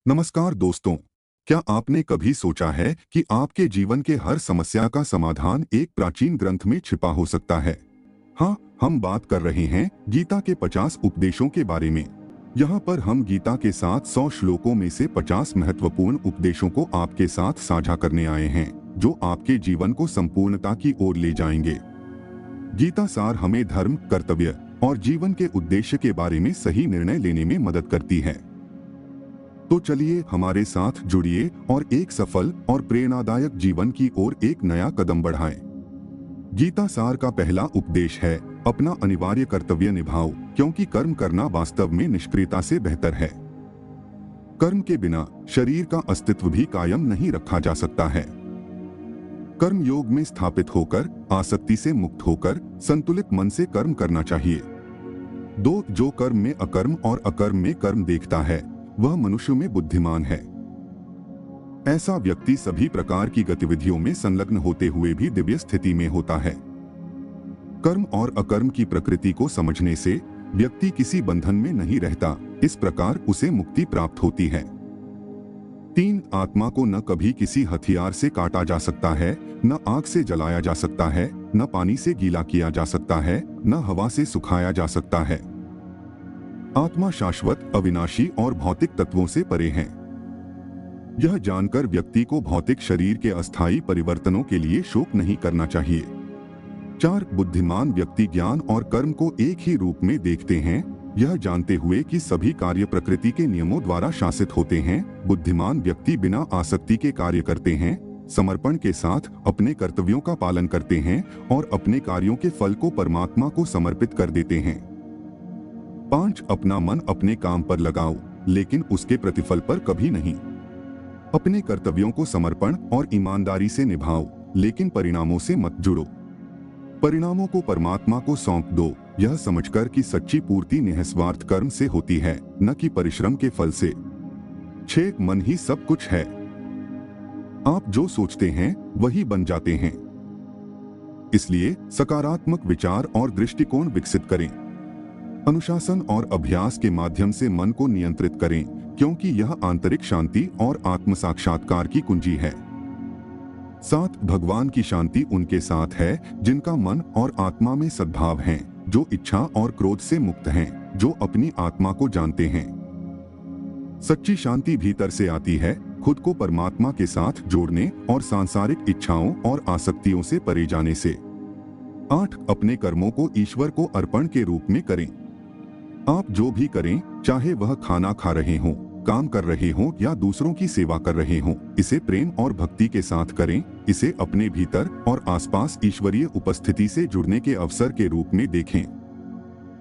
नमस्कार दोस्तों। क्या आपने कभी सोचा है कि आपके जीवन के हर समस्या का समाधान एक प्राचीन ग्रंथ में छिपा हो सकता है? हाँ, हम बात कर रहे हैं गीता के 50 उपदेशों के बारे में। यहाँ पर हम गीता के साथ 100 श्लोकों में से 50 महत्वपूर्ण उपदेशों को आपके साथ साझा करने आए हैं, जो आपके जीवन को संपूर्णता की ओर ले जाएंगे। गीता सार हमें धर्म, कर्तव्य और जीवन के उद्देश्य के बारे में सही निर्णय लेने में मदद करती है। तो चलिए हमारे साथ जुड़िए और एक सफल और प्रेरणादायक जीवन की ओर एक नया कदम बढ़ाएं। गीता सार का पहला उपदेश है, अपना अनिवार्य कर्तव्य निभाओ, क्योंकि कर्म करना वास्तव में निष्क्रियता से बेहतर है। कर्म के बिना शरीर का अस्तित्व भी कायम नहीं रखा जा सकता है। कर्म योग में स्थापित होकर, आसक्ति से मुक्त होकर, संतुलित मन से कर्म करना चाहिए। जो कर्म में अकर्म और अकर्म में कर्म देखता है, वह मनुष्य में बुद्धिमान है। ऐसा व्यक्ति सभी प्रकार की गतिविधियों में संलग्न होते हुए भी दिव्य स्थिति में होता है। कर्म और अकर्म की प्रकृति को समझने से व्यक्ति किसी बंधन में नहीं रहता, इस प्रकार उसे मुक्ति प्राप्त होती है। 3 आत्मा को न कभी किसी हथियार से काटा जा सकता है, न आग से जलाया जा सकता है, न पानी से गीला किया जा सकता है, न हवा से सुखाया जा सकता है। आत्मा शाश्वत, अविनाशी और भौतिक तत्वों से परे है। यह जानकर व्यक्ति को भौतिक शरीर के अस्थायी परिवर्तनों के लिए शोक नहीं करना चाहिए। 4 बुद्धिमान व्यक्ति ज्ञान और कर्म को एक ही रूप में देखते हैं, यह जानते हुए कि सभी कार्य प्रकृति के नियमों द्वारा शासित होते हैं। बुद्धिमान व्यक्ति बिना आसक्ति के कार्य करते हैं, समर्पण के साथ अपने कर्तव्यों का पालन करते हैं और अपने कार्यों के फल को परमात्मा को समर्पित कर देते हैं। 5 अपना मन अपने काम पर लगाओ, लेकिन उसके प्रतिफल पर कभी नहीं। अपने कर्तव्यों को समर्पण और ईमानदारी से निभाओ, लेकिन परिणामों से मत जुड़ो। परिणामों को परमात्मा को सौंप दो, यह समझकर कि सच्ची पूर्ति निस्वार्थ कर्म से होती है, न कि परिश्रम के फल से। 6 मन ही सब कुछ है। आप जो सोचते हैं वही बन जाते हैं। इसलिए सकारात्मक विचार और दृष्टिकोण विकसित करें। अनुशासन और अभ्यास के माध्यम से मन को नियंत्रित करें, क्योंकि यह आंतरिक शांति और आत्म साक्षात्कार की कुंजी है। 7 भगवान की शांति उनके साथ है जिनका मन और आत्मा में सद्भाव हैं, जो इच्छा और क्रोध से मुक्त हैं, जो अपनी आत्मा को जानते हैं। सच्ची शांति भीतर से आती है, खुद को परमात्मा के साथ जोड़ने और सांसारिक इच्छाओं और आसक्तियों से परे जाने से। 8 अपने कर्मों को ईश्वर को अर्पण के रूप में करें। आप जो भी करें, चाहे वह खाना खा रहे हों, काम कर रहे हों या दूसरों की सेवा कर रहे हों, इसे प्रेम और भक्ति के साथ करें। इसे अपने भीतर और आसपास ईश्वरीय उपस्थिति से जुड़ने के अवसर के रूप में देखें।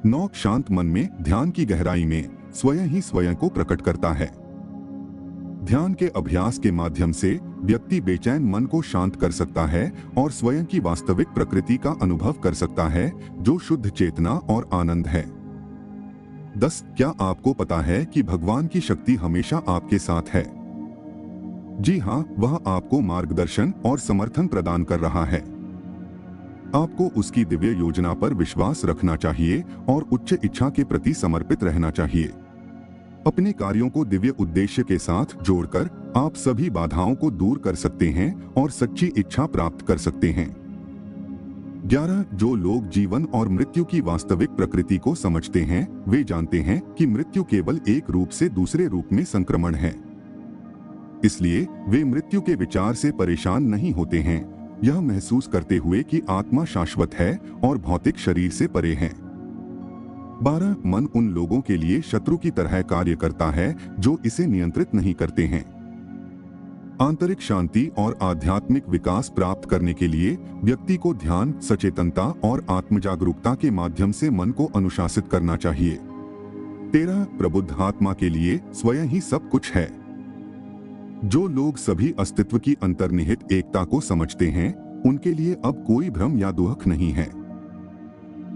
9 शांत मन में ध्यान की गहराई में स्वयं ही स्वयं को प्रकट करता है। ध्यान के अभ्यास के माध्यम से व्यक्ति बेचैन मन को शांत कर सकता है और स्वयं की वास्तविक प्रकृति का अनुभव कर सकता है, जो शुद्ध चेतना और आनंद है। 10 क्या आपको पता है कि भगवान की शक्ति हमेशा आपके साथ है? जी हाँ, वह आपको मार्गदर्शन और समर्थन प्रदान कर रहा है। आपको उसकी दिव्य योजना पर विश्वास रखना चाहिए और उच्च इच्छा के प्रति समर्पित रहना चाहिए। अपने कार्यों को दिव्य उद्देश्य के साथ जोड़कर आप सभी बाधाओं को दूर कर सकते हैं और सच्ची इच्छा प्राप्त कर सकते हैं। 11 जो लोग जीवन और मृत्यु की वास्तविक प्रकृति को समझते हैं, वे जानते हैं कि मृत्यु केवल एक रूप से दूसरे रूप में संक्रमण है। इसलिए वे मृत्यु के विचार से परेशान नहीं होते हैं, यह महसूस करते हुए कि आत्मा शाश्वत है और भौतिक शरीर से परे है। 12 मन उन लोगों के लिए शत्रु की तरह कार्य करता है जो इसे नियंत्रित नहीं करते हैं। आंतरिक शांति और आध्यात्मिक विकास प्राप्त करने के लिए व्यक्ति को ध्यान, सचेतनता और आत्मजागरूकता के माध्यम से मन को अनुशासित करना चाहिए। 13 प्रबुद्ध आत्मा के लिए स्वयं ही सब कुछ है। जो लोग सभी अस्तित्व की अंतर्निहित एकता को समझते हैं, उनके लिए अब कोई भ्रम या दुख नहीं है।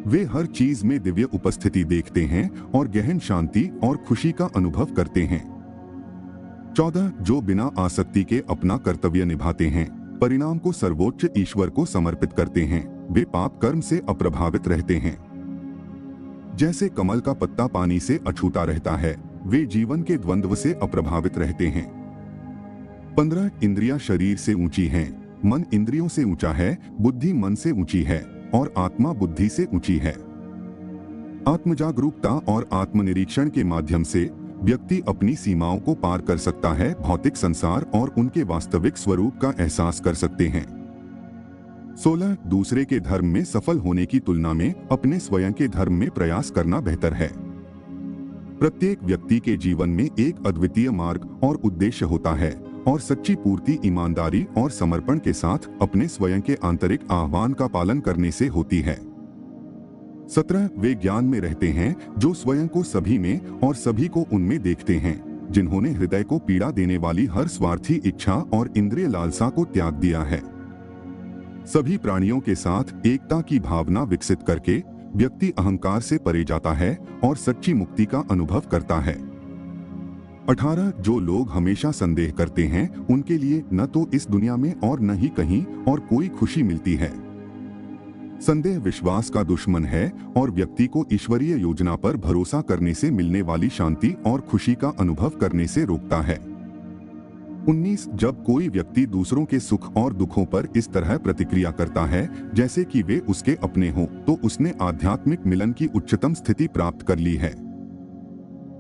वे हर चीज में दिव्य उपस्थिति देखते हैं और गहन शांति और खुशी का अनुभव करते हैं। 14 जो बिना आसक्ति के अपना कर्तव्य निभाते हैं, परिणाम को सर्वोच्च ईश्वर को समर्पित करते हैं, वे पाप कर्म से अप्रभावित रहते हैं। जैसे कमल का पत्ता पानी से अछूता रहता है, वे जीवन के द्वंद्व से अप्रभावित रहते हैं। 15 इंद्रियां शरीर से ऊंची हैं, मन इंद्रियों से ऊंचा है, बुद्धि मन से ऊंची है और आत्मा बुद्धि से ऊंची है। आत्मजागरूकता और आत्मनिरीक्षण के माध्यम से व्यक्ति अपनी सीमाओं को पार कर सकता है, भौतिक संसार और उनके वास्तविक स्वरूप का एहसास कर सकते हैं। 16 दूसरे के धर्म में सफल होने की तुलना में अपने स्वयं के धर्म में प्रयास करना बेहतर है। प्रत्येक व्यक्ति के जीवन में एक अद्वितीय मार्ग और उद्देश्य होता है और सच्ची पूर्ति ईमानदारी और समर्पण के साथ अपने स्वयं के आंतरिक आह्वान का पालन करने से होती है। 17 वे ज्ञान में रहते हैं जो स्वयं को सभी में और सभी को उनमें देखते हैं, जिन्होंने हृदय को पीड़ा देने वाली हर स्वार्थी इच्छा और इंद्रिय लालसा को त्याग दिया है। सभी प्राणियों के साथ एकता की भावना विकसित करके व्यक्ति अहंकार से परे जाता है और सच्ची मुक्ति का अनुभव करता है। 18 जो लोग हमेशा संदेह करते हैं उनके लिए न तो इस दुनिया में और न ही कहीं और कोई खुशी मिलती है। संदेह विश्वास का दुश्मन है और व्यक्ति को ईश्वरीय योजना पर भरोसा करने से मिलने वाली शांति और खुशी का अनुभव करने से रोकता है। 19 जब कोई व्यक्ति दूसरों के सुख और दुखों पर इस तरह प्रतिक्रिया करता है जैसे कि वे उसके अपने हों, तो उसने आध्यात्मिक मिलन की उच्चतम स्थिति प्राप्त कर ली है।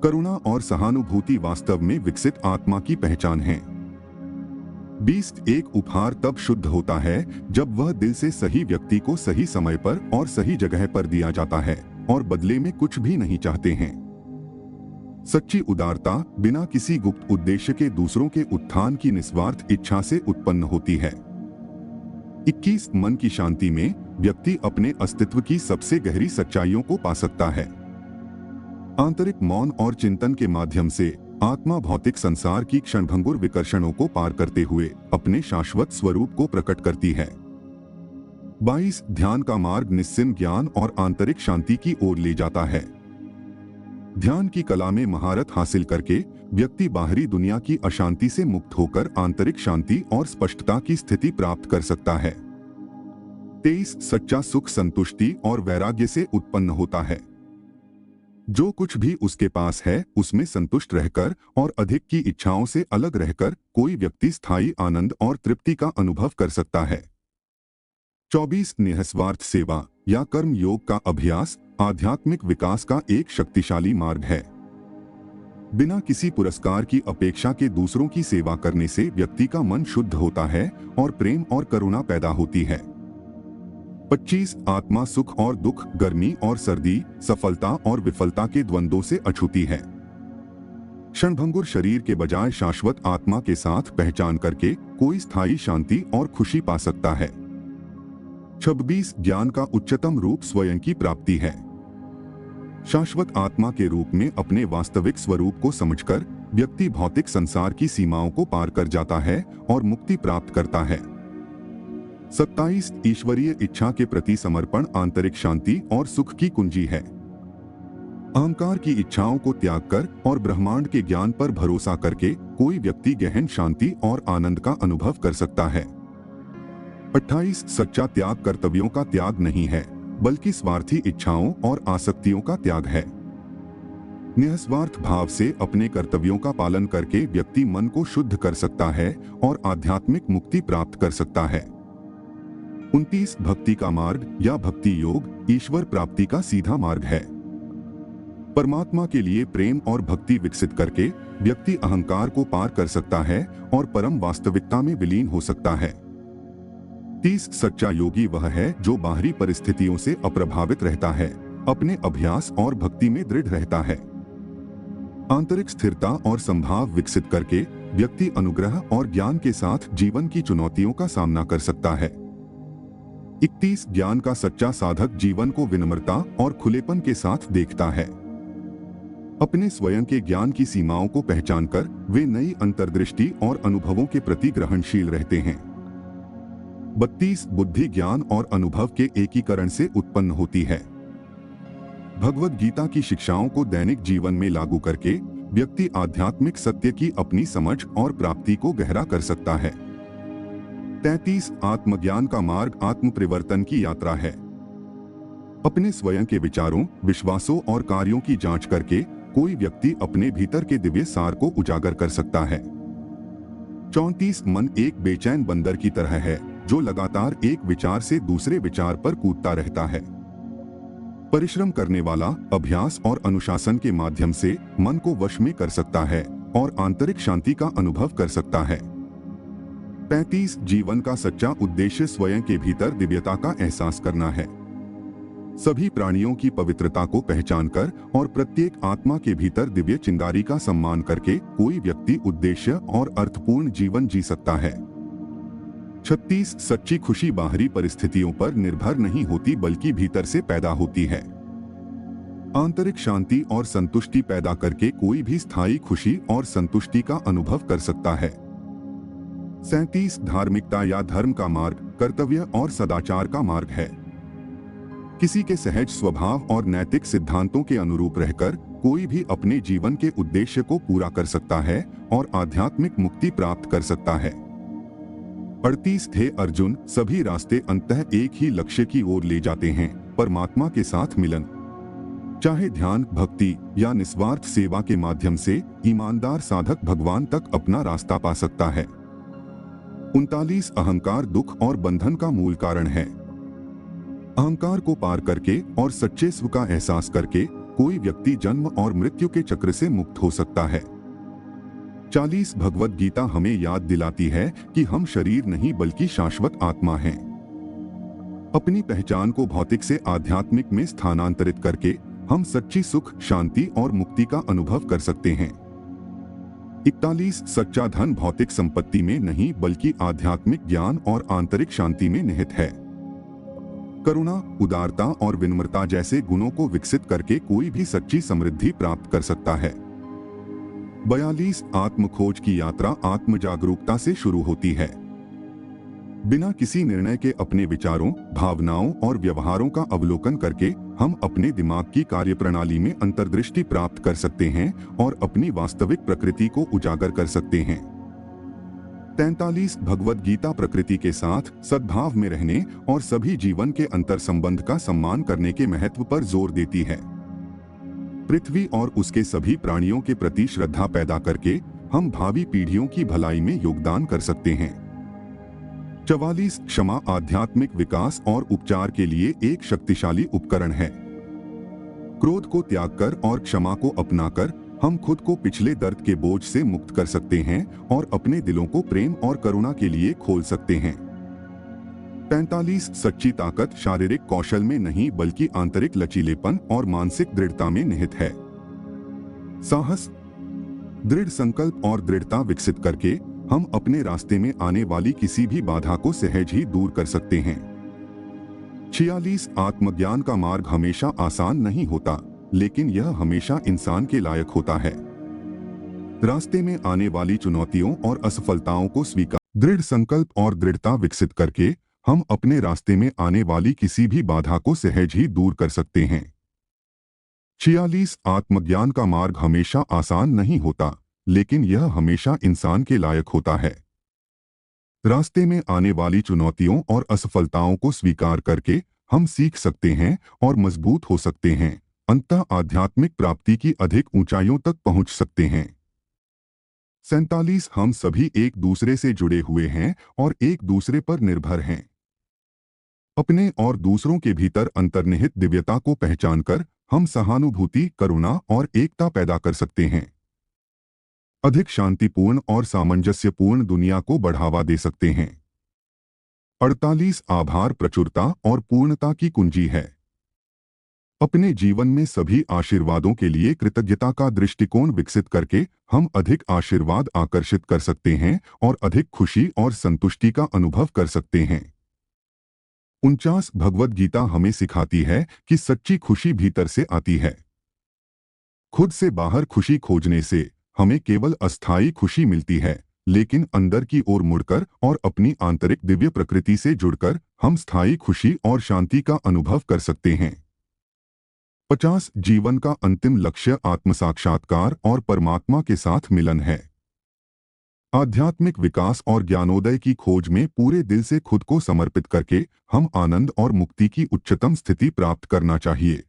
करुणा और सहानुभूति वास्तव में विकसित आत्मा की पहचान है। 20 एक उपहार तब शुद्ध होता है जब वह दिल से सही व्यक्ति को सही समय पर और सही जगह पर दिया जाता है और बदले में कुछ भी नहीं चाहते हैं। सच्ची उदारता बिना किसी गुप्त उद्देश्य के दूसरों के उत्थान की निस्वार्थ इच्छा से उत्पन्न होती है। 21 मन की शांति में व्यक्ति अपने अस्तित्व की सबसे गहरी सच्चाइयों को पा सकता है। आंतरिक मौन और चिंतन के माध्यम से आत्मा भौतिक संसार की क्षणभंगुर विकर्षणों को पार करते हुए अपने शाश्वत स्वरूप को प्रकट करती है। 22 ध्यान का मार्ग निस्सीम ज्ञान और आंतरिक शांति की ओर ले जाता है। ध्यान की कला में महारत हासिल करके व्यक्ति बाहरी दुनिया की अशांति से मुक्त होकर आंतरिक शांति और स्पष्टता की स्थिति प्राप्त कर सकता है। 23 सच्चा सुख संतुष्टि और वैराग्य से उत्पन्न होता है। जो कुछ भी उसके पास है उसमें संतुष्ट रहकर और अधिक की इच्छाओं से अलग रहकर कोई व्यक्ति स्थायी आनंद और तृप्ति का अनुभव कर सकता है। 24 निःस्वार्थ सेवा या कर्म योग का अभ्यास आध्यात्मिक विकास का एक शक्तिशाली मार्ग है। बिना किसी पुरस्कार की अपेक्षा के दूसरों की सेवा करने से व्यक्ति का मन शुद्ध होता है और प्रेम और करुणा पैदा होती है। 25 आत्मा सुख और दुख, गर्मी और सर्दी, सफलता और विफलता के द्वंद्वों से अछूती है। क्षणभंगुर शरीर के बजाय शाश्वत आत्मा के साथ पहचान करके कोई स्थायी शांति और खुशी पा सकता है। 26 ज्ञान का उच्चतम रूप स्वयं की प्राप्ति है। शाश्वत आत्मा के रूप में अपने वास्तविक स्वरूप को समझकर व्यक्ति भौतिक संसार की सीमाओं को पार कर जाता है और मुक्ति प्राप्त करता है। 27 ईश्वरीय इच्छा के प्रति समर्पण आंतरिक शांति और सुख की कुंजी है। अहंकार की इच्छाओं को त्याग कर और ब्रह्मांड के ज्ञान पर भरोसा करके कोई व्यक्ति गहन शांति और आनंद का अनुभव कर सकता है। 28 सच्चा त्याग कर्तव्यों का त्याग नहीं है बल्कि स्वार्थी इच्छाओं और आसक्तियों का त्याग है। निःस्वार्थ भाव से अपने कर्तव्यों का पालन करके व्यक्ति मन को शुद्ध कर सकता है और आध्यात्मिक मुक्ति प्राप्त कर सकता है। 29 भक्ति का मार्ग या भक्ति योग ईश्वर प्राप्ति का सीधा मार्ग है। परमात्मा के लिए प्रेम और भक्ति विकसित करके व्यक्ति अहंकार को पार कर सकता है और परम वास्तविकता में विलीन हो सकता है। 30 सच्चा योगी वह है जो बाहरी परिस्थितियों से अप्रभावित रहता है, अपने अभ्यास और भक्ति में दृढ़ रहता है। आंतरिक स्थिरता और संभाव विकसित करके व्यक्ति अनुग्रह और ज्ञान के साथ जीवन की चुनौतियों का सामना कर सकता है। 31 ज्ञान का सच्चा साधक जीवन को विनम्रता और खुलेपन के साथ देखता है। अपने स्वयं के ज्ञान की सीमाओं को पहचानकर वे नई अंतर्दृष्टि और अनुभवों के प्रति ग्रहणशील रहते हैं। 32 बुद्धि ज्ञान और अनुभव के एकीकरण से उत्पन्न होती है। भगवद गीता की शिक्षाओं को दैनिक जीवन में लागू करके व्यक्ति आध्यात्मिक सत्य की अपनी समझ और प्राप्ति को गहरा कर सकता है। 33 आत्मज्ञान का मार्ग आत्म परिवर्तन की यात्रा है। अपने स्वयं के विचारों, विश्वासों और कार्यों की जांच करके कोई व्यक्ति अपने भीतर के दिव्य सार को उजागर कर सकता है। 34 मन एक बेचैन बंदर की तरह है जो लगातार एक विचार से दूसरे विचार पर कूदता रहता है। परिश्रम करने वाला अभ्यास और अनुशासन के माध्यम से मन को वश में कर सकता है और आंतरिक शांति का अनुभव कर सकता है। 35 जीवन का सच्चा उद्देश्य स्वयं के भीतर दिव्यता का एहसास करना है। सभी प्राणियों की पवित्रता को पहचान कर और प्रत्येक आत्मा के भीतर दिव्य चिंगारी का सम्मान करके कोई व्यक्ति उद्देश्य और अर्थपूर्ण जीवन जी सकता है। 36 सच्ची खुशी बाहरी परिस्थितियों पर निर्भर नहीं होती बल्कि भीतर से पैदा होती है। आंतरिक शांति और संतुष्टि पैदा करके कोई भी स्थायी खुशी और संतुष्टि का अनुभव कर सकता है। 37 धार्मिकता या धर्म का मार्ग कर्तव्य और सदाचार का मार्ग है। किसी के सहज स्वभाव और नैतिक सिद्धांतों के अनुरूप रहकर कोई भी अपने जीवन के उद्देश्य को पूरा कर सकता है और आध्यात्मिक मुक्ति प्राप्त कर सकता है। 38 थे अर्जुन, सभी रास्ते अंततः एक ही लक्ष्य की ओर ले जाते हैं, परमात्मा के साथ मिलन। चाहे ध्यान, भक्ति या निस्वार्थ सेवा के माध्यम से ईमानदार साधक भगवान तक अपना रास्ता पा सकता है। 39 अहंकार दुख और बंधन का मूल कारण है। अहंकार को पार करके और सच्चे स्व का एहसास करके कोई व्यक्ति जन्म और मृत्यु के चक्र से मुक्त हो सकता है। 40 भगवत गीता हमें याद दिलाती है कि हम शरीर नहीं बल्कि शाश्वत आत्मा हैं। अपनी पहचान को भौतिक से आध्यात्मिक में स्थानांतरित करके हम सच्ची सुख, शांति और मुक्ति का अनुभव कर सकते हैं। 41 सच्चा धन भौतिक संपत्ति में नहीं बल्कि आध्यात्मिक ज्ञान और आंतरिक शांति में निहित है। करुणा, उदारता और विनम्रता जैसे गुणों को विकसित करके कोई भी सच्ची समृद्धि प्राप्त कर सकता है। 42 आत्म खोज की यात्रा आत्म जागरूकता से शुरू होती है। बिना किसी निर्णय के अपने विचारों, भावनाओं और व्यवहारों का अवलोकन करके हम अपने दिमाग की कार्यप्रणाली में अंतर्दृष्टि प्राप्त कर सकते हैं और अपनी वास्तविक प्रकृति को उजागर कर सकते हैं। 43 भगवत गीता प्रकृति के साथ सद्भाव में रहने और सभी जीवन के अंतर संबंध का सम्मान करने के महत्व पर जोर देती है। पृथ्वी और उसके सभी प्राणियों के प्रति श्रद्धा पैदा करके हम भावी पीढ़ियों की भलाई में योगदान कर सकते हैं। 44 क्षमा आध्यात्मिक विकास और उपचार के लिए एक शक्तिशाली उपकरण है। क्रोध को त्याग कर और क्षमा को अपनाकर हम खुद को पिछले दर्द के बोझ से मुक्त कर सकते हैं और अपने दिलों को प्रेम और करुणा के लिए खोल सकते हैं। 45 सच्ची ताकत शारीरिक कौशल में नहीं बल्कि आंतरिक लचीलेपन और मानसिक दृढ़ता में निहित है। साहस, दृढ़ संकल्प और दृढ़ता विकसित करके हम अपने रास्ते में आने वाली किसी भी बाधा को सहज ही दूर कर सकते हैं। 46 आत्मज्ञान का मार्ग हमेशा आसान नहीं होता, लेकिन यह हमेशा इंसान के लायक होता है। रास्ते में आने वाली चुनौतियों और असफलताओं को स्वीकार, दृढ़ संकल्प और दृढ़ता विकसित करके हम अपने रास्ते में आने वाली किसी भी बाधा को सहज ही दूर कर सकते हैं। 46 आत्मज्ञान का मार्ग हमेशा आसान नहीं होता, लेकिन यह हमेशा इंसान के लायक होता है। रास्ते में आने वाली चुनौतियों और असफलताओं को स्वीकार करके हम सीख सकते हैं और मजबूत हो सकते हैं, अंततः आध्यात्मिक प्राप्ति की अधिक ऊंचाइयों तक पहुंच सकते हैं। 47 हम सभी एक दूसरे से जुड़े हुए हैं और एक दूसरे पर निर्भर हैं। अपने और दूसरों के भीतर अंतर्निहित दिव्यता को पहचानकर हम सहानुभूति, करुणा और एकता पैदा कर सकते हैं। अधिक शांतिपूर्ण और सामंजस्यपूर्ण दुनिया को बढ़ावा दे सकते हैं। 48 आभार प्रचुरता और पूर्णता की कुंजी है। अपने जीवन में सभी आशीर्वादों के लिए कृतज्ञता का दृष्टिकोण विकसित करके हम अधिक आशीर्वाद आकर्षित कर सकते हैं और अधिक खुशी और संतुष्टि का अनुभव कर सकते हैं। 49 भगवत गीता हमें सिखाती है कि सच्ची खुशी भीतर से आती है। खुद से बाहर खुशी खोजने से हमें केवल अस्थायी खुशी मिलती है, लेकिन अंदर की ओर मुड़कर और अपनी आंतरिक दिव्य प्रकृति से जुड़कर हम स्थायी खुशी और शांति का अनुभव कर सकते हैं। 50 जीवन का अंतिम लक्ष्य आत्मसाक्षात्कार और परमात्मा के साथ मिलन है। आध्यात्मिक विकास और ज्ञानोदय की खोज में पूरे दिल से खुद को समर्पित करके हम आनंद और मुक्ति की उच्चतम स्थिति प्राप्त करना चाहिए।